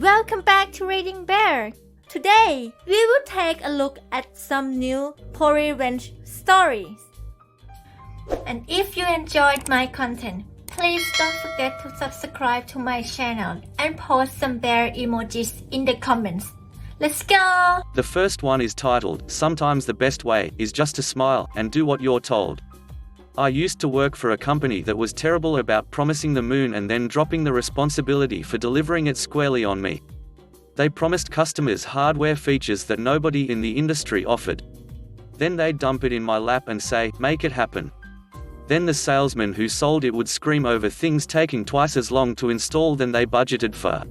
Welcome back to ReadingBear. Today, we will take a look at some new revenge stories. And if you enjoyed my content, please don't forget to subscribe to my channel and post some bear emojis in the comments. Let's go! The first one is titled, "Sometimes the best way is just to smile and do what you're told." I used to work for a company that was terrible about promising the moon and then dropping the responsibility for delivering it squarely on me. They promised customers hardware features that nobody in the industry offered. Then they'd dump it in my lap and say, "Make it happen." Then the salesman who sold it would scream over things taking twice as long to install than they budgeted for.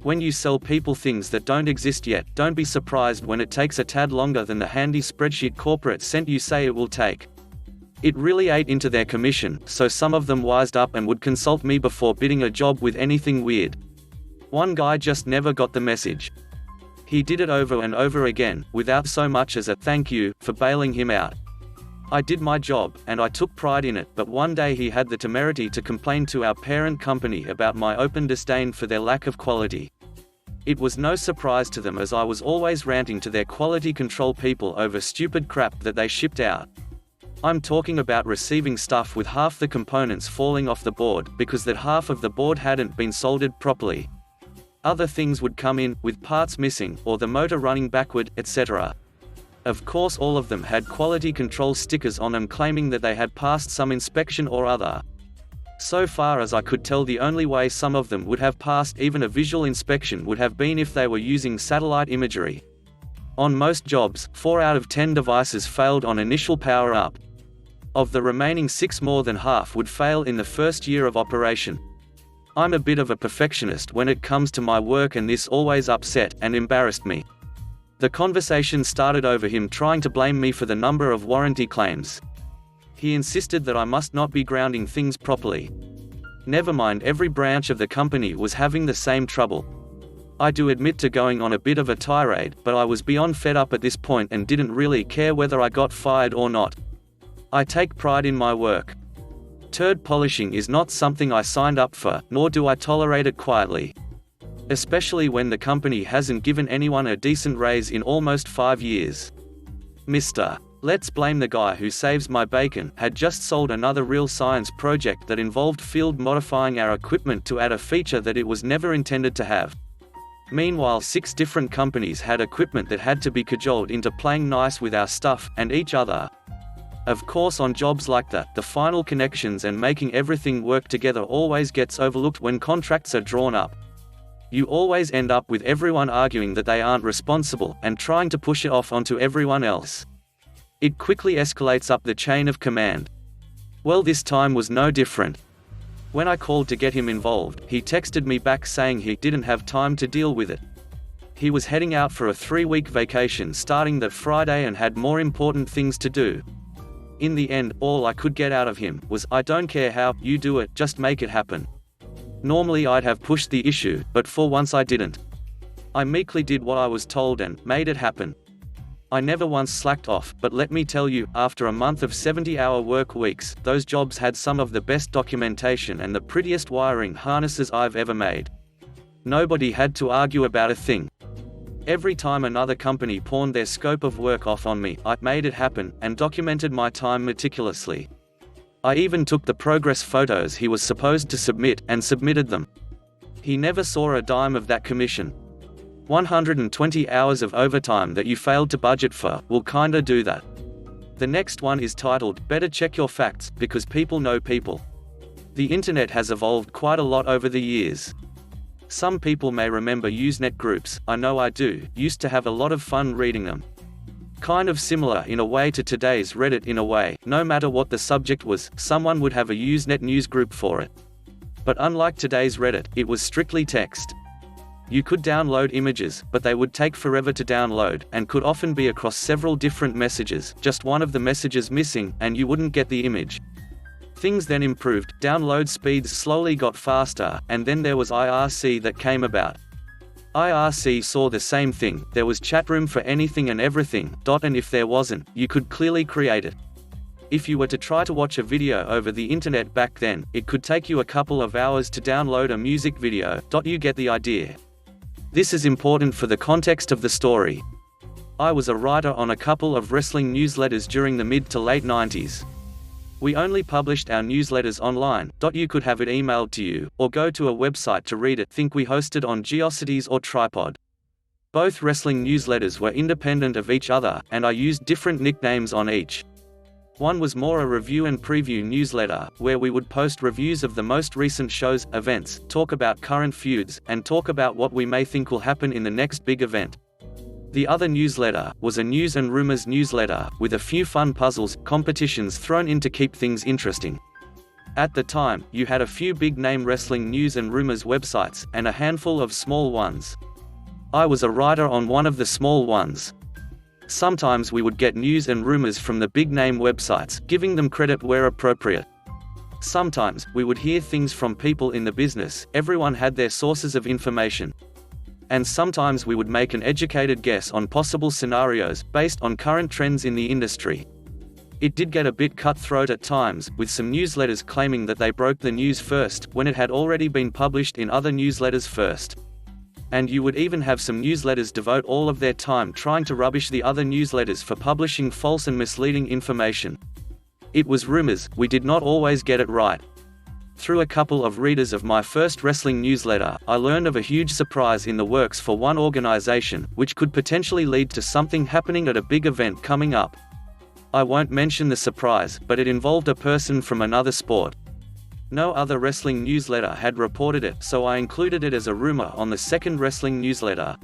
When you sell people things that don't exist yet, don't be surprised when it takes a tad longer than the handy spreadsheet corporate sent you say it will take. It really ate into their commission, so some of them wised up and would consult me before bidding a job with anything weird. One guy just never got the message. He did it over and over again, without so much as a "thank you" for bailing him out. I did my job, and I took pride in it, but one day he had the temerity to complain to our parent company about my open disdain for their lack of quality. It was no surprise to them as I was always ranting to their quality control people over stupid crap that they shipped out. I'm talking about receiving stuff with half the components falling off the board because that half of the board hadn't been soldered properly. Other things would come in, with parts missing, or the motor running backward, etc. Of course all of them had quality control stickers on them claiming that they had passed some inspection or other. So far as I could tell, the only way some of them would have passed even a visual inspection would have been if they were using satellite imagery. On most jobs, 4 out of 10 devices failed on initial power-up. Of the remaining 6, more than half would fail in the first year of operation. I'm a bit of a perfectionist when it comes to my work, and this always upset and embarrassed me. The conversation started over him trying to blame me for the number of warranty claims. He insisted that I must not be grounding things properly. Never mind, every branch of the company was having the same trouble. I do admit to going on a bit of a tirade, but I was beyond fed up at this point and didn't really care whether I got fired or not. I take pride in my work. Turd polishing is not something I signed up for, nor do I tolerate it quietly. Especially when the company hasn't given anyone a decent raise in almost 5 years. Mr. Let's blame the guy who saves my bacon had just sold another real science project that involved field modifying our equipment to add a feature that it was never intended to have. Meanwhile, 6 different companies had equipment that had to be cajoled into playing nice with our stuff and each other. Of course, on jobs like that, the final connections and making everything work together always gets overlooked when contracts are drawn up. You always end up with everyone arguing that they aren't responsible and trying to push it off onto everyone else. It quickly escalates up the chain of command. Well, this time was no different. When I called to get him involved, he texted me back saying he didn't have time to deal with it. He was heading out for a 3-week vacation starting that Friday and had more important things to do. In the end, all I could get out of him was, "I don't care how you do it, just make it happen." Normally I'd have pushed the issue, but for once I didn't. I meekly did what I was told and made it happen. I never once slacked off, but let me tell you, after a month of 70-hour work weeks, those jobs had some of the best documentation and the prettiest wiring harnesses I've ever made. Nobody had to argue about a thing. Every time another company pawned their scope of work off on me, I made it happen, and documented my time meticulously. I even took the progress photos he was supposed to submit, and submitted them. He never saw a dime of that commission. 120 hours of overtime that you failed to budget for will kinda do that. The next one is titled, "Better Check Your Facts, because People Know People." The internet has evolved quite a lot over the years. Some people may remember Usenet groups, I know I do, used to have a lot of fun reading them. Kind of similar in a way to today's Reddit in a way, no matter what the subject was, someone would have a Usenet news group for it. But unlike today's Reddit, it was strictly text. You could download images, but they would take forever to download, and could often be across several different messages, just one of the messages missing, and you wouldn't get the image. Things then improved, download speeds slowly got faster, and then there was IRC that came about. IRC saw the same thing, there was chatroom for anything and everything, and if there wasn't, you could clearly create it. If you were to try to watch a video over the internet back then, it could take you a couple of hours to download a music video. You get the idea. This is important for the context of the story. I was a writer on a couple of wrestling newsletters during the mid to late 90s. We only published our newsletters online. You could have it emailed to you, or go to a website to read it. Think we hosted on GeoCities or Tripod. Both wrestling newsletters were independent of each other, and I used different nicknames on each. One was more a review and preview newsletter, where we would post reviews of the most recent shows, events, talk about current feuds, and talk about what we may think will happen in the next big event. The other newsletter was a news and rumors newsletter, with a few fun puzzles, competitions thrown in to keep things interesting. At the time, you had a few big-name wrestling news and rumors websites, and a handful of small ones. I was a writer on one of the small ones. Sometimes we would get news and rumors from the big-name websites, giving them credit where appropriate. Sometimes, we would hear things from people in the business. Everyone had their sources of information. And sometimes we would make an educated guess on possible scenarios, based on current trends in the industry. It did get a bit cutthroat at times, with some newsletters claiming that they broke the news first, when it had already been published in other newsletters first. And you would even have some newsletters devote all of their time trying to rubbish the other newsletters for publishing false and misleading information. It was rumors. We did not always get it right. Through a couple of readers of my first wrestling newsletter, I learned of a huge surprise in the works for one organization, which could potentially lead to something happening at a big event coming up. I won't mention the surprise, but it involved a person from another sport. No other wrestling newsletter had reported it, so I included it as a rumor on the second wrestling newsletter.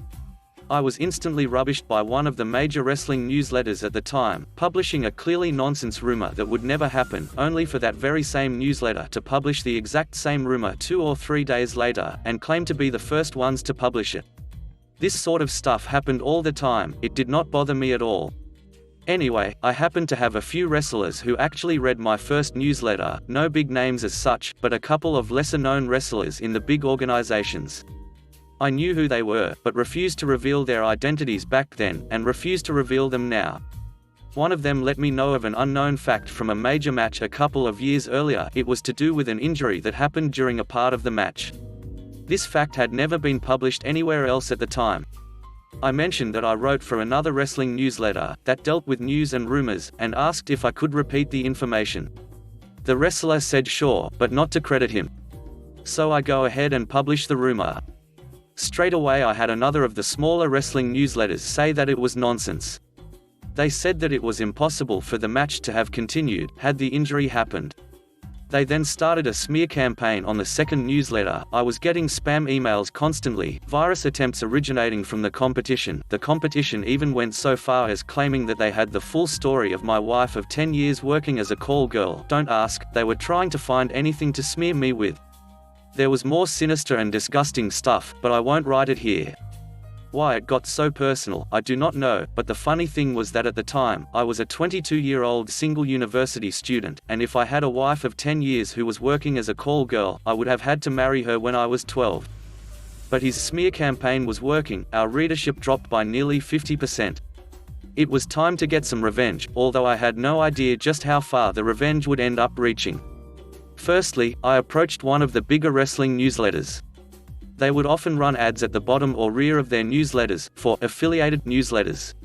I was instantly rubbished by one of the major wrestling newsletters at the time, publishing a clearly nonsense rumor that would never happen, only for that very same newsletter to publish the exact same rumor 2 or 3 days later, and claim to be the first ones to publish it. This sort of stuff happened all the time. It did not bother me at all. Anyway, I happened to have a few wrestlers who actually read my first newsletter, no big names as such, but a couple of lesser-known wrestlers in the big organizations. I knew who they were, but refused to reveal their identities back then, and refused to reveal them now. One of them let me know of an unknown fact from a major match a couple of years earlier. It was to do with an injury that happened during a part of the match. This fact had never been published anywhere else at the time. I mentioned that I wrote for another wrestling newsletter, that dealt with news and rumors, and asked if I could repeat the information. The wrestler said sure, but not to credit him. So I go ahead and publish the rumor. Straight away I had another of the smaller wrestling newsletters say that it was nonsense. They said that it was impossible for the match to have continued, had the injury happened. They then started a smear campaign on the second newsletter. I was getting spam emails constantly, virus attempts originating from the competition. The competition even went so far as claiming that they had the full story of my wife of 10 years working as a call girl. Don't ask, they were trying to find anything to smear me with. There was more sinister and disgusting stuff, but I won't write it here. Why it got so personal, I do not know, but the funny thing was that at the time, I was a 22-year-old single university student, and if I had a wife of 10 years who was working as a call girl, I would have had to marry her when I was 12. But his smear campaign was working. Our readership dropped by nearly 50%. It was time to get some revenge, although I had no idea just how far the revenge would end up reaching. Firstly, I approached one of the bigger wrestling newsletters. They would often run ads at the bottom or rear of their newsletters, for affiliated newsletters.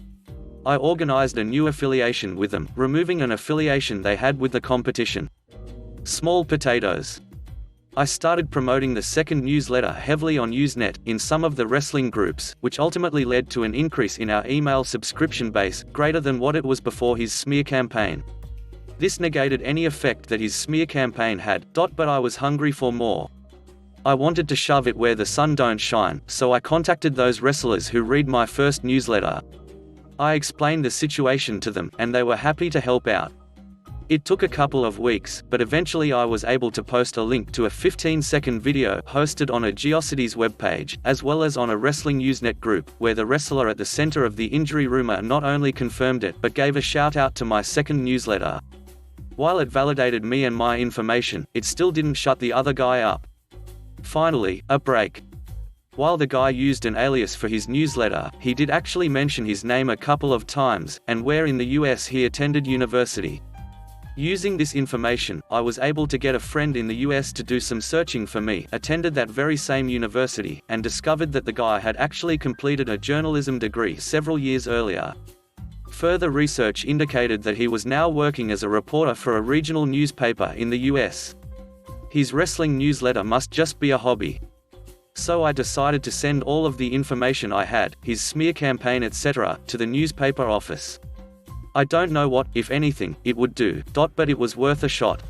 I organized a new affiliation with them, removing an affiliation they had with the competition. Small potatoes. I started promoting the second newsletter heavily on Usenet, in some of the wrestling groups, which ultimately led to an increase in our email subscription base, greater than what it was before his smear campaign. This negated any effect that his smear campaign had, but I was hungry for more. I wanted to shove it where the sun don't shine, so I contacted those wrestlers who read my first newsletter. I explained the situation to them, and they were happy to help out. It took a couple of weeks, but eventually I was able to post a link to a 15-second video hosted on a GeoCities webpage, as well as on a wrestling Usenet group, where the wrestler at the center of the injury rumor not only confirmed it but gave a shout out to my second newsletter. While it validated me and my information, it still didn't shut the other guy up. Finally, a break. While the guy used an alias for his newsletter, he did actually mention his name a couple of times, and where in the US he attended university. Using this information, I was able to get a friend in the US to do some searching for me, attended that very same university, and discovered that the guy had actually completed a journalism degree several years earlier. Further research indicated that he was now working as a reporter for a regional newspaper in the US. His wrestling newsletter must just be a hobby. So I decided to send all of the information I had, his smear campaign etc., to the newspaper office. I don't know what, if anything, it would do, but it was worth a shot.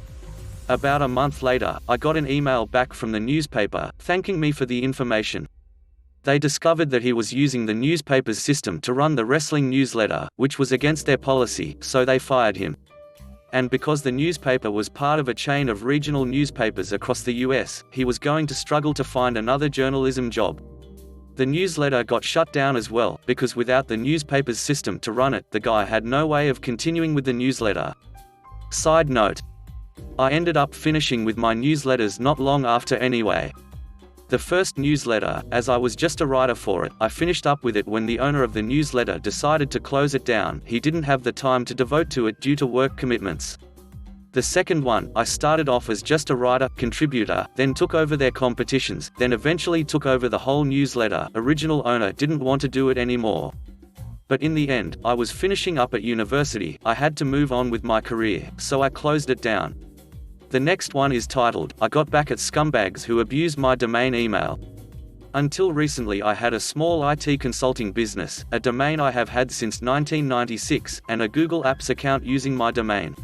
About a month later, I got an email back from the newspaper, thanking me for the information. They discovered that he was using the newspaper's system to run the wrestling newsletter, which was against their policy, so they fired him. And because the newspaper was part of a chain of regional newspapers across the US, he was going to struggle to find another journalism job. The newsletter got shut down as well, because without the newspaper's system to run it, the guy had no way of continuing with the newsletter. Side note: I ended up finishing with my newsletters not long after anyway. The first newsletter, as I was just a writer for it, I finished up with it when the owner of the newsletter decided to close it down. He didn't have the time to devote to it due to work commitments. The second one, I started off as just a writer, contributor, then took over their competitions, then eventually took over the whole newsletter. Original owner didn't want to do it anymore. But in the end, I was finishing up at university, I had to move on with my career, so I closed it down. The next one is titled, I Got Back at Scumbags Who Abused My Domain Email. Until recently I had a small IT consulting business, a domain I have had since 1996, and a Google Apps account using my domain.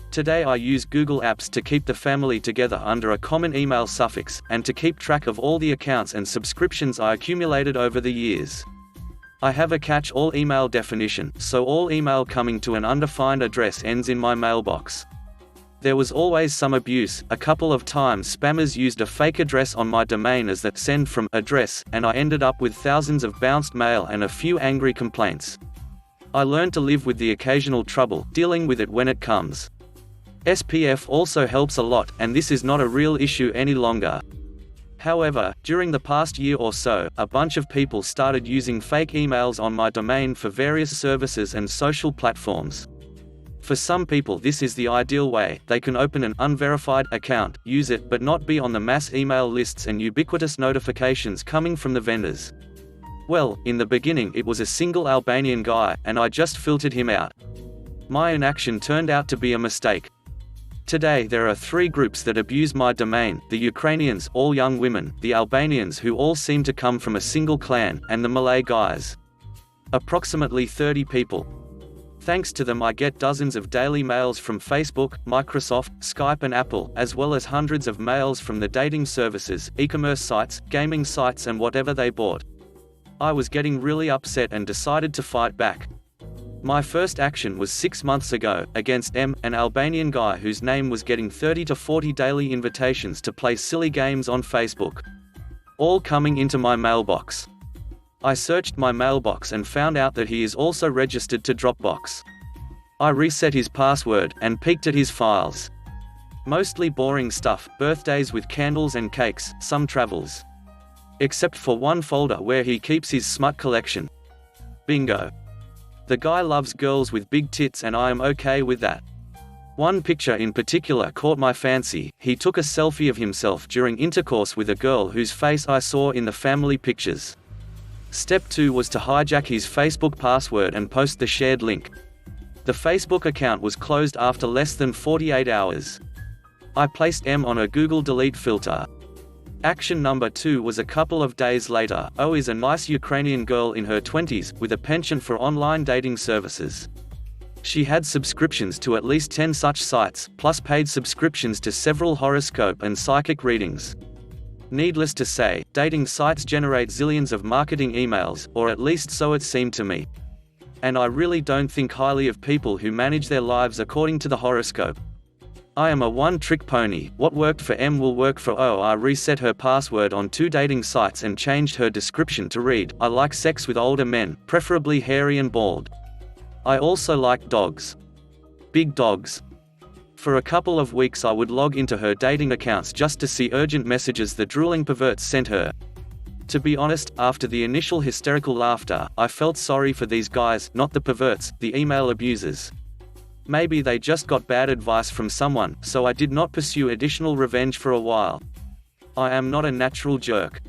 Today I use Google Apps to keep the family together under a common email suffix, and to keep track of all the accounts and subscriptions I accumulated over the years. I have a catch-all email definition, so all email coming to an undefined address ends in my mailbox. There was always some abuse. A couple of times spammers used a fake address on my domain as the send from address, and I ended up with thousands of bounced mail and a few angry complaints. I learned to live with the occasional trouble, dealing with it when it comes. SPF also helps a lot, and this is not a real issue any longer. However, during the past year or so, a bunch of people started using fake emails on my domain for various services and social platforms. For some people this is the ideal way. They can open an unverified account, use it but not be on the mass email lists and ubiquitous notifications coming from the vendors. Well, in the beginning it was a single Albanian guy, and I just filtered him out. My inaction turned out to be a mistake. Today there are three groups that abuse my domain: the Ukrainians, all young women, the Albanians who all seem to come from a single clan, and the Malay guys. Approximately 30 people. Thanks to them I get dozens of daily mails from Facebook, Microsoft, Skype and Apple, as well as hundreds of mails from the dating services, e-commerce sites, gaming sites and whatever they bought. I was getting really upset and decided to fight back. My first action was 6 months ago, against M, an Albanian guy whose name was getting 30 to 40 daily invitations to play silly games on Facebook. All coming into my mailbox. I searched my mailbox and found out that he is also registered to Dropbox. I reset his password, and peeked at his files. Mostly boring stuff, birthdays with candles and cakes, some travels. Except for one folder where he keeps his smut collection. Bingo. The guy loves girls with big tits and I am okay with that. One picture in particular caught my fancy. He took a selfie of himself during intercourse with a girl whose face I saw in the family pictures. Step 2 was to hijack his Facebook password and post the shared link. The Facebook account was closed after less than 48 hours. I placed M on a Google Delete filter. Action number 2 was a couple of days later. O is a nice Ukrainian girl in her 20s, with a penchant for online dating services. She had subscriptions to at least 10 such sites, plus paid subscriptions to several horoscope and psychic readings. Needless to say, dating sites generate zillions of marketing emails, or at least so it seemed to me. And I really don't think highly of people who manage their lives according to the horoscope. I am a one-trick pony. What worked for M will work for O. I reset her password on 2 dating sites and changed her description to read, I like sex with older men, preferably hairy and bald. I also like dogs. Big dogs. For a couple of weeks I would log into her dating accounts just to see urgent messages the drooling perverts sent her. To be honest, after the initial hysterical laughter, I felt sorry for these guys, not the perverts, the email abusers. Maybe they just got bad advice from someone, so I did not pursue additional revenge for a while. I am not a natural jerk.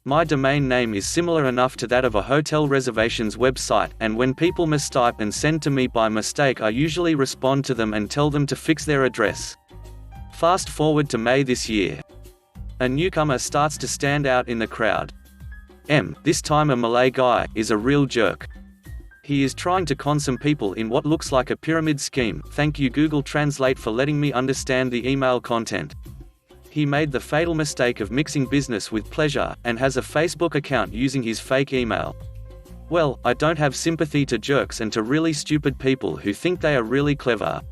My domain name is similar enough to that of a hotel reservations website, and when people mistype and send to me by mistake, I usually respond to them and tell them to fix their address. Fast forward to May this year. A newcomer starts to stand out in the crowd. This time a Malay guy, is a real jerk. He is trying to con some people in what looks like a pyramid scheme. Thank you Google Translate for letting me understand the email content. He made the fatal mistake of mixing business with pleasure, and has a Facebook account using his fake email. Well, I don't have sympathy to jerks and to really stupid people who think they are really clever.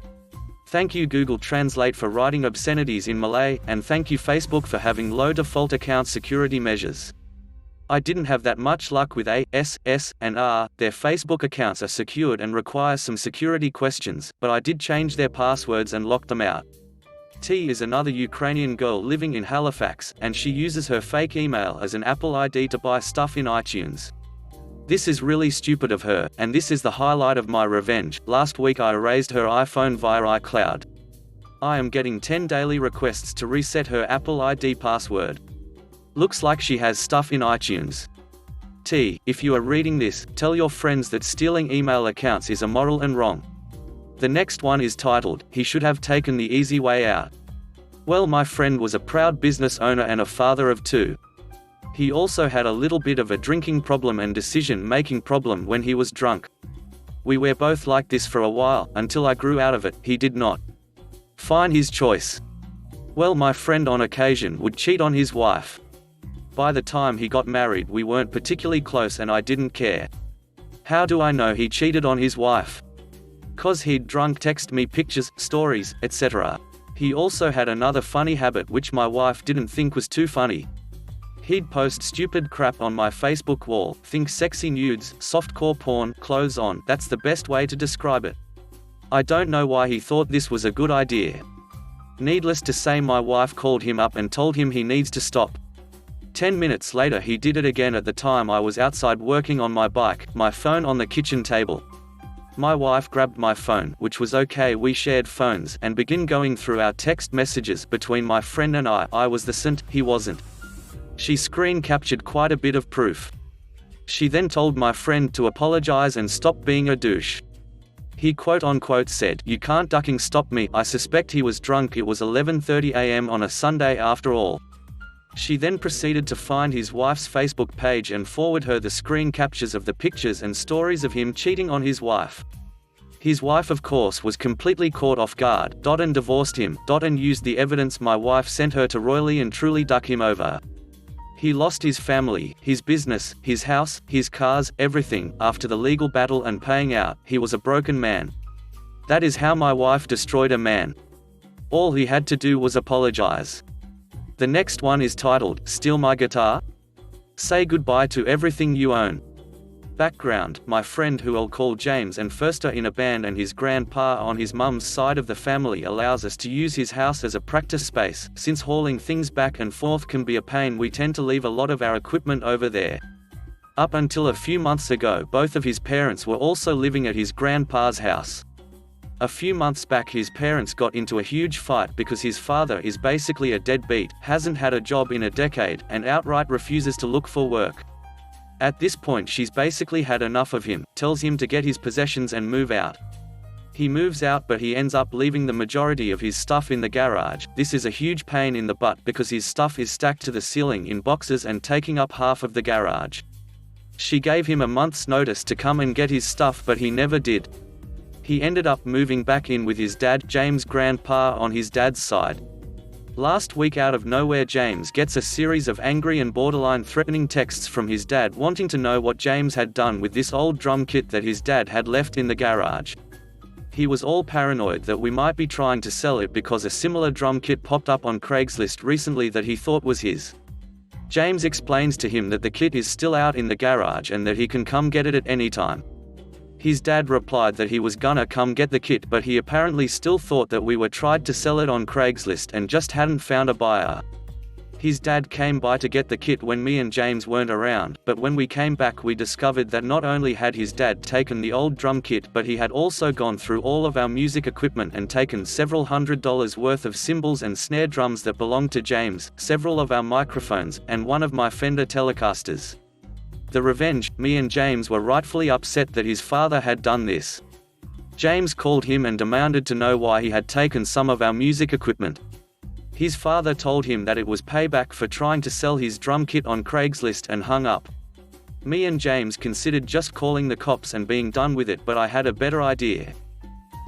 Thank you Google Translate for writing obscenities in Malay, and thank you Facebook for having low default account security measures. I didn't have that much luck with A, S, and R. Their Facebook accounts are secured and require some security questions, but I did change their passwords and lock them out. T is another Ukrainian girl living in Halifax, and she uses her fake email as an Apple ID to buy stuff in iTunes. This is really stupid of her, and this is the highlight of my revenge. Last week I erased her iPhone via iCloud. I am getting 10 daily requests to reset her Apple ID password. Looks like she has stuff in iTunes. T, if you are reading this, tell your friends that stealing email accounts is immoral and wrong. The next one is titled, He Should Have Taken the Easy Way Out. Well, my friend was a proud business owner and a father of 2. He also had a little bit of a drinking problem and decision-making problem when he was drunk. We were both like this for a while, until I grew out of it. He did not. Fine, his choice. Well, my friend on occasion would cheat on his wife. By the time he got married we weren't particularly close and I didn't care. How do I know he cheated on his wife? 'Cause he'd drunk text me pictures, stories, etc. He also had another funny habit which my wife didn't think was too funny. He'd post stupid crap on my Facebook wall, think sexy nudes, softcore porn, clothes on, that's the best way to describe it. I don't know why he thought this was a good idea. Needless to say, my wife called him up and told him he needs to stop. 10 minutes later he did it again. At the time I was outside working on my bike, my phone on the kitchen table. My wife grabbed my phone, which was okay, we shared phones, and began going through our text messages between my friend and I. I was the saint, he wasn't. She screen captured quite a bit of proof. She then told my friend to apologize and stop being a douche. He quote-unquote said, "You can't ducking stop me." I suspect he was drunk. It was 11:30 a.m. on a Sunday after all. She then proceeded to find his wife's Facebook page and forward her the screen captures of the pictures and stories of him cheating on his wife. His wife of course was completely caught off guard, and divorced him, and used the evidence my wife sent her to royally and truly duck him over. He lost his family, his business, his house, his cars, everything. After the legal battle and paying out, he was a broken man. That is how my wife destroyed a man. All he had to do was apologize. The next one is titled, Steal My Guitar? Say goodbye to everything you own. Background, my friend who I'll call James and first are in a band, and his grandpa on his mum's side of the family allows us to use his house as a practice space. Since hauling things back and forth can be a pain, we tend to leave a lot of our equipment over there. Up until a few months ago both of his parents were also living at his grandpa's house. A few months back his parents got into a huge fight because his father is basically a deadbeat, hasn't had a job in a decade, and outright refuses to look for work. At this point she's basically had enough of him, tells him to get his possessions and move out. He moves out, but he ends up leaving the majority of his stuff in the garage. This is a huge pain in the butt because his stuff is stacked to the ceiling in boxes and taking up half of the garage. She gave him a month's notice to come and get his stuff, but he never did. He ended up moving back in with his dad, James' grandpa on his dad's side. Last week out of nowhere James gets a series of angry and borderline threatening texts from his dad wanting to know what James had done with this old drum kit that his dad had left in the garage. He was all paranoid that we might be trying to sell it because a similar drum kit popped up on Craigslist recently that he thought was his. James explains to him that the kit is still out in the garage and that he can come get it at any time. His dad replied that he was gonna come get the kit, but he apparently still thought that we were tried to sell it on Craigslist and just hadn't found a buyer. His dad came by to get the kit when me and James weren't around, but when we came back we discovered that not only had his dad taken the old drum kit, but he had also gone through all of our music equipment and taken several $100s worth of cymbals and snare drums that belonged to James, several of our microphones, and one of my Fender Telecasters. The revenge, me and James were rightfully upset that his father had done this. James called him and demanded to know why he had taken some of our music equipment. His father told him that it was payback for trying to sell his drum kit on Craigslist and hung up. Me and James considered just calling the cops and being done with it, but I had a better idea.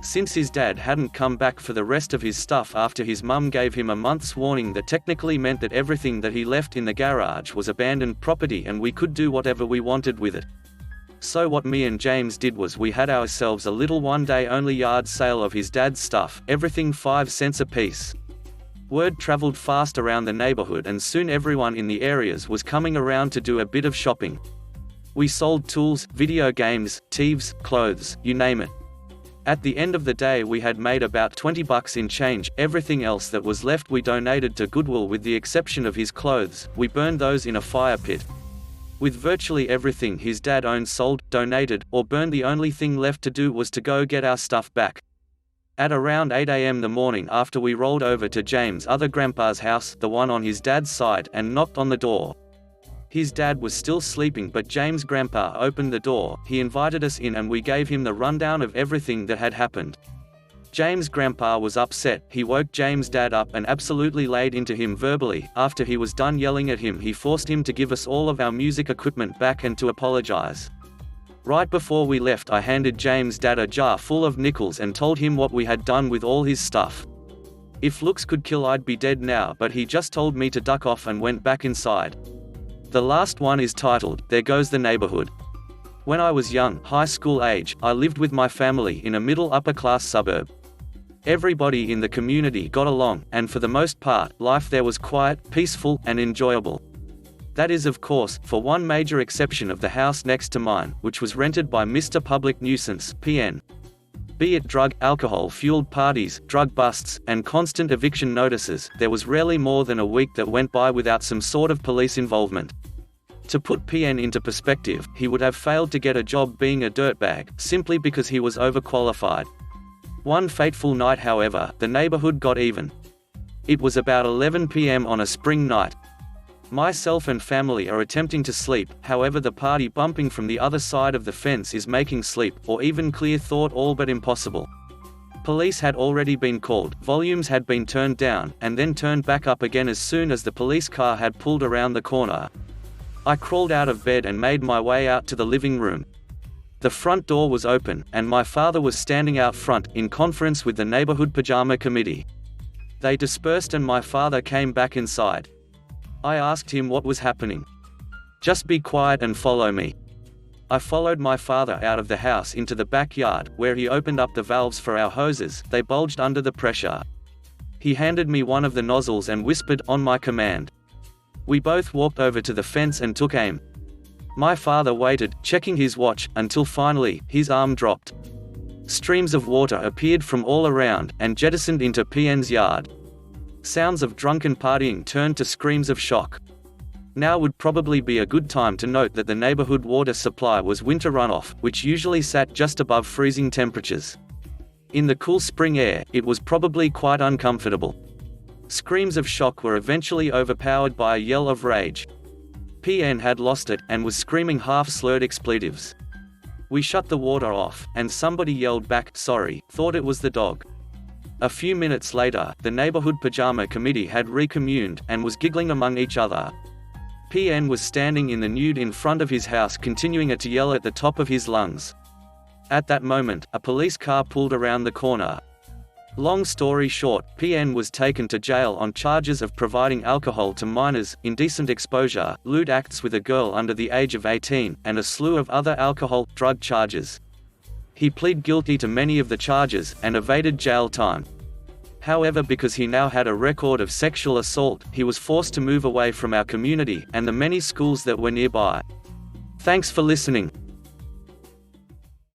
Since his dad hadn't come back for the rest of his stuff after his mum gave him a month's warning, that technically meant that everything that he left in the garage was abandoned property and we could do whatever we wanted with it. So what me and James did was we had ourselves a little one-day only yard sale of his dad's stuff, everything 5 cents a piece. Word traveled fast around the neighborhood and soon everyone in the areas was coming around to do a bit of shopping. We sold tools, video games, TVs, clothes, you name it. At the end of the day we had made about $20 in change. Everything else that was left we donated to Goodwill with the exception of his clothes. We burned those in a fire pit. With virtually everything his dad owned sold, donated, or burned, the only thing left to do was to go get our stuff back. At around 8 a.m. the morning after, we rolled over to James' other grandpa's house, the one on his dad's side, and knocked on the door. His dad was still sleeping, but James' grandpa opened the door. He invited us in and we gave him the rundown of everything that had happened. James' grandpa was upset. He woke James' dad up and absolutely laid into him verbally. After he was done yelling at him, he forced him to give us all of our music equipment back and to apologize. Right before we left, I handed James' dad a jar full of nickels and told him what we had done with all his stuff. If looks could kill, I'd be dead now, but he just told me to duck off and went back inside. The last one is titled, There Goes the Neighborhood. When I was young, high school age, I lived with my family in a middle upper class suburb. Everybody in the community got along, and for the most part, life there was quiet, peaceful, and enjoyable. That is, of course, for one major exception of the house next to mine, which was rented by Mr. Public Nuisance, PN. Be it drug, alcohol-fueled parties, drug busts, and constant eviction notices, there was rarely more than a week that went by without some sort of police involvement. To put PN into perspective, he would have failed to get a job being a dirtbag, simply because he was overqualified. One fateful night, however, the neighborhood got even. It was about 11 p.m. on a spring night. Myself and family are attempting to sleep, however the party bumping from the other side of the fence is making sleep, or even clear thought, all but impossible. Police had already been called, volumes had been turned down, and then turned back up again as soon as the police car had pulled around the corner. I crawled out of bed and made my way out to the living room. The front door was open, and my father was standing out front, in conference with the neighborhood pajama committee. They dispersed and my father came back inside. I asked him what was happening. "Just be quiet and follow me." I followed my father out of the house into the backyard, where he opened up the valves for our hoses. They bulged under the pressure. He handed me one of the nozzles and whispered, on my command. We both walked over to the fence and took aim. My father waited, checking his watch, until finally, his arm dropped. Streams of water appeared from all around, and jettisoned into PN's yard. Sounds of drunken partying turned to screams of shock. Now would probably be a good time to note that the neighborhood water supply was winter runoff, which usually sat just above freezing temperatures. In the cool spring air, it was probably quite uncomfortable. Screams of shock were eventually overpowered by a yell of rage. PN had lost it, and was screaming half-slurred expletives. We shut the water off, and somebody yelled back, "Sorry," thought it was the dog. A few minutes later, the neighborhood pajama committee had recommuned, and was giggling among each other. PN was standing in the nude in front of his house, continuing to yell at the top of his lungs. At that moment, a police car pulled around the corner. Long story short, PN was taken to jail on charges of providing alcohol to minors, indecent exposure, lewd acts with a girl under the age of 18, and a slew of other alcohol, drug charges. He pleaded guilty to many of the charges, and evaded jail time. However, because he now had a record of sexual assault, he was forced to move away from our community, and the many schools that were nearby. Thanks for listening.